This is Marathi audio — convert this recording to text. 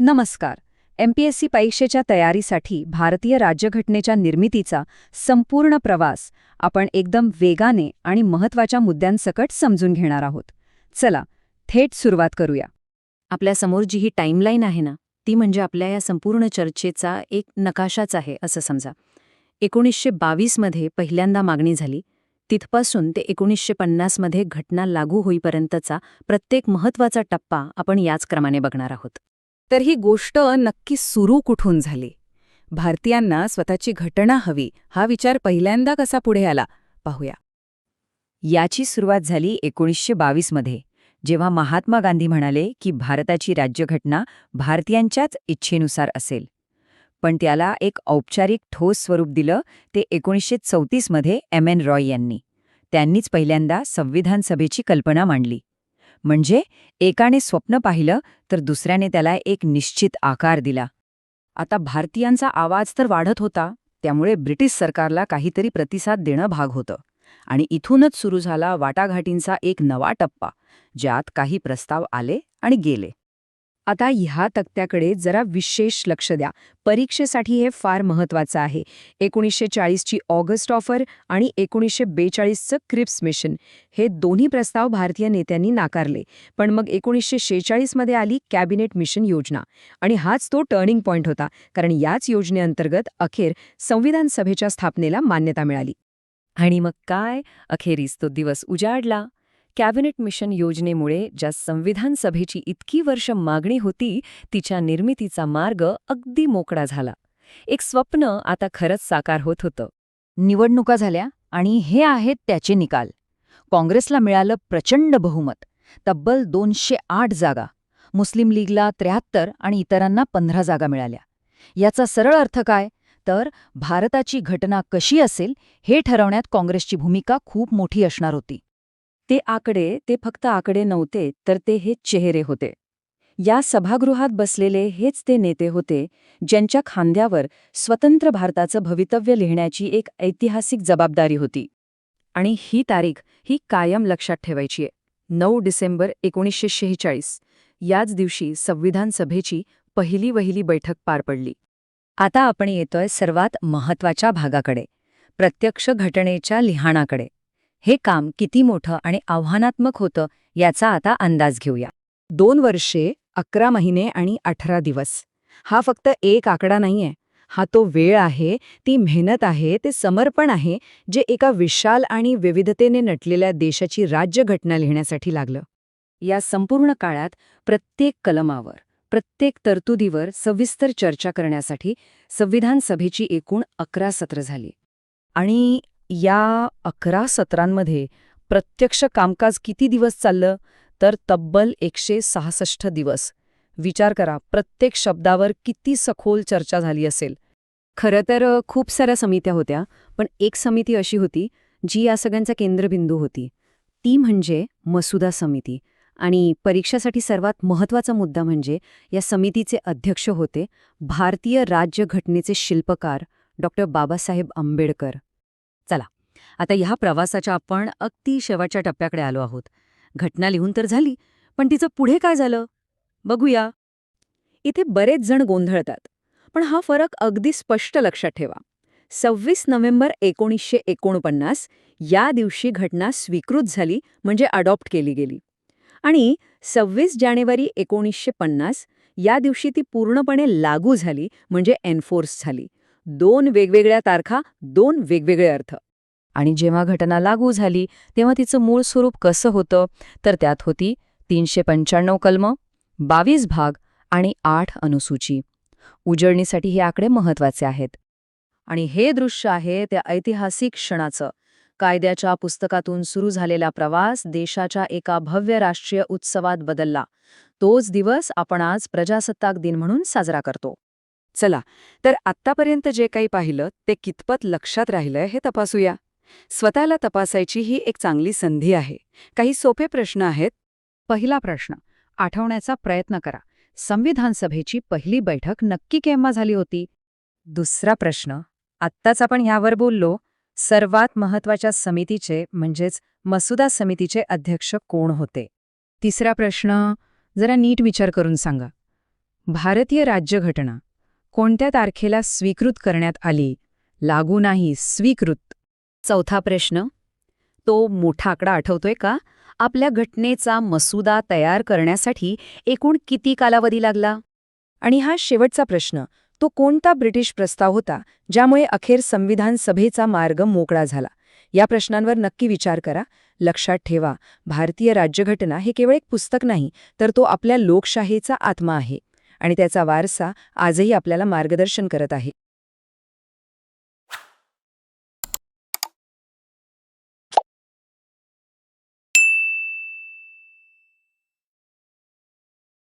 नमस्कार. MPSC परीक्षेच्या तयारीसाठी भारतीय राज्यघटनेच्या निर्मितीचा संपूर्ण प्रवास आपण एकदम वेगाने आणि महत्त्वाच्या मुद्द्यांसकट समजून घेणार आहोत. चला, थेट सुरुवात करूया. आपल्यासमोर जी ही टाईमलाईन आहे ना, ती म्हणजे आपल्या या संपूर्ण चर्चेचा एक नकाशाच आहे असं समजा. 1922 मध्ये पहिल्यांदा मागणी झाली. तिथपासून ते 1950 मध्ये घटना लागू होईपर्यंतचा प्रत्येक महत्त्वाचा टप्पा आपण याच क्रमाने बघणार आहोत. तर ही गोष्ट नक्की सुरू कुठून झाली? भारतीयांना स्वतःची घटना हवी हा विचार पहिल्यांदा कसा पुढे आला पाहूया. याची सुरुवात झाली 1922 मध्ये, जेव्हा महात्मा गांधी म्हणाले की भारताची राज्यघटना भारतीयांच्याच इच्छेनुसार असेल. पण त्याला एक औपचारिक ठोस स्वरूप दिलं ते 1934 मध्ये M.N. रॉय यांनी. त्यांनीच पहिल्यांदा संविधान सभेची कल्पना मांडली. म्हणजे एकाने स्वप्न पाहिलं तर दुसऱ्याने त्याला एक निश्चित आकार दिला. आता भारतीयांचा आवाज तर वाढत होता, त्यामुळे ब्रिटिश सरकारला काहीतरी प्रतिसाद देणं भाग होतं. आणि इथूनच सुरू झाला वाटाघाटींचा एक नवा टप्पा, ज्यात काही प्रस्ताव आले आणि गेले. आता ह्या तक्त्याकडे जरा विशेष लक्ष द्या. परीक्षेसाठी हे फार महत्त्वाचं आहे. 1940ची ऑगस्ट ऑफर आणि 1942चं क्रिप्स मिशन हे दोन्ही प्रस्ताव भारतीय नेत्यांनी नाकारले. पण मग 1946 मध्ये आली कॅबिनेट मिशन योजना. आणि हाच तो टर्निंग पॉइंट होता, कारण याच योजनेअंतर्गत अखेर संविधान सभेच्या स्थापनेला मान्यता मिळाली. आणि मग काय, अखेरीस तो दिवस उजाडला. कॅबिनेट मिशन योजनेमुळे ज्या संविधान सभेची इतकी वर्ष मागणी होती, तिच्या निर्मितीचा मार्ग अगदी मोकळा झाला. एक स्वप्न आता खरंच साकार होत होतं. निवडणुका झाल्या आणि हे आहेत त्याचे निकाल. काँग्रेसला मिळालं प्रचंड बहुमत, तब्बल 208 जागा. मुस्लिम लीगला 73 आणि इतरांना 15 जागा मिळाल्या. याचा सरळ अर्थ काय? तर भारताची घटना कशी असेल हे ठरवण्यात काँग्रेसची भूमिका खूप मोठी असणार होती. ते फक्त आकडे नव्हते, तर ते हे चेहरे होते. या सभागृहात बसलेले हेच ते नेते होते, ज्यांच्या खांद्यावर स्वतंत्र भारताचं भवितव्य लिहिण्याची एक ऐतिहासिक जबाबदारी होती. आणि ही तारीख ही कायम लक्षात ठेवायची आहे. 9 डिसेंबर 1946 याच दिवशी संविधान सभेची पहिली बैठक पार पडली. आता आपण येतोय सर्वात महत्त्वाच्या भागाकडे, प्रत्यक्ष घटनेच्या लिखाणाकडे. हे काम किती मोठं आणि आव्हानात्मक होतं याचा आता अंदाज घेऊया. 2 वर्षे 11 महिने आणि 18 दिवस. हा फक्त एक आकडा नाहीये. हा तो वेळ आहे, ती मेहनत आहे, ते समर्पण आहे, जे एका विशाल आणि विविधतेने नटलेल्या देशाची राज्यघटना लिहिण्यासाठी लागलं. या संपूर्ण काळात प्रत्येक कलमावर, प्रत्येक तरतुदीवर सविस्तर चर्चा करण्यासाठी संविधान सभेची एकूण 11 सत्र झाली. आणि या 11 सत्रांमध्ये प्रत्यक्ष कामकाज किती दिवस चाललं? तर तब्बल 166 दिवस. विचार करा, प्रत्येक शब्दावर किती सखोल चर्चा झाली असेल. खरं तर खूप साऱ्या समित्या होत्या, पण एक समिती अशी होती जी या सगळ्यांचा केंद्रबिंदू होती. ती म्हणजे मसुदा समिती. आणि परीक्षेसाठी सर्वात महत्त्वाचा मुद्दा म्हणजे या समितीचे अध्यक्ष होते भारतीय राज्यघटनेचे शिल्पकार डॉ. बाबासाहेब आंबेडकर. चला, आता ह्या प्रवासाच्या आपण अगदी शेवटच्या टप्प्याकडे आलो आहोत. घटना लिहून तर झाली, पण तिचं पुढे काय झालं बघूया. इथे बरेच जण गोंधळतात, पण हा फरक अगदी स्पष्ट लक्षात ठेवा. 26 नोव्हेंबर 1949 या दिवशी घटना स्वीकृत झाली, म्हणजे अडॉप्ट केली गेली. आणि 26 जानेवारी 1950 या दिवशी ती पूर्णपणे लागू झाली, म्हणजे एन्फोर्स झाली. 2 वेगवेगळ्या तारखा, 2 वेगवेगळे अर्थ. आणि जेव्हा घटना लागू झाली तेव्हा तिचं मूळ स्वरूप कसं होतं, तर त्यात होती 395 कलमं, 22 भाग आणि 8 अनुसूची. उजळणीसाठी हे आकडे महत्त्वाचे आहेत. आणि हे दृश्य आहे त्या ऐतिहासिक क्षणाचं. कायद्याच्या पुस्तकातून सुरू झालेला प्रवास देशाच्या एका भव्य राष्ट्रीय उत्सवात बदलला. तोच दिवस आपण आज प्रजासत्ताक दिन म्हणून साजरा करतो. चला, तर आत्तापर्यंत जे काही पाहिलं ते कितपत लक्षात राहिलंय हे तपासूया. स्वतःला तपासायची ही एक चांगली संधी आहे. काही सोपे प्रश्न आहेत. पहिला प्रश्न आठवण्याचा प्रयत्न करा. संविधान सभेची पहिली बैठक नक्की केव्हा झाली होती? दुसरा प्रश्न, आत्ताच आपण ह्यावर बोललो, सर्वात महत्त्वाच्या समितीचे म्हणजेच मसुदा समितीचे अध्यक्ष कोण होते? तिसरा प्रश्न, जरा नीट विचार करून सांगा. भारतीय राज्यघटना कोणत्या तारखेला स्वीकृत करण्यात आली? लागू नाही, स्वीकृत. चौथा प्रश्न, तो मोठा आकडा आठवतोय का? आपल्या घटनेचा मसुदा तयार करण्यासाठी एकूण किती कालावधी लागला? आणि हा शेवटचा प्रश्न, तो कोणता ब्रिटिश प्रस्ताव होता ज्यामुळे अखेर संविधान सभेचा मार्ग मोकळा झाला? या प्रश्नांवर नक्की विचार करा. लक्षात ठेवा, भारतीय राज्यघटना हे केवळ एक पुस्तक नाही, तर तो आपल्या लोकशाहीचा आत्मा आहे आणि त्याचा वारसा आजही आपल्याला मार्गदर्शन करत आहे.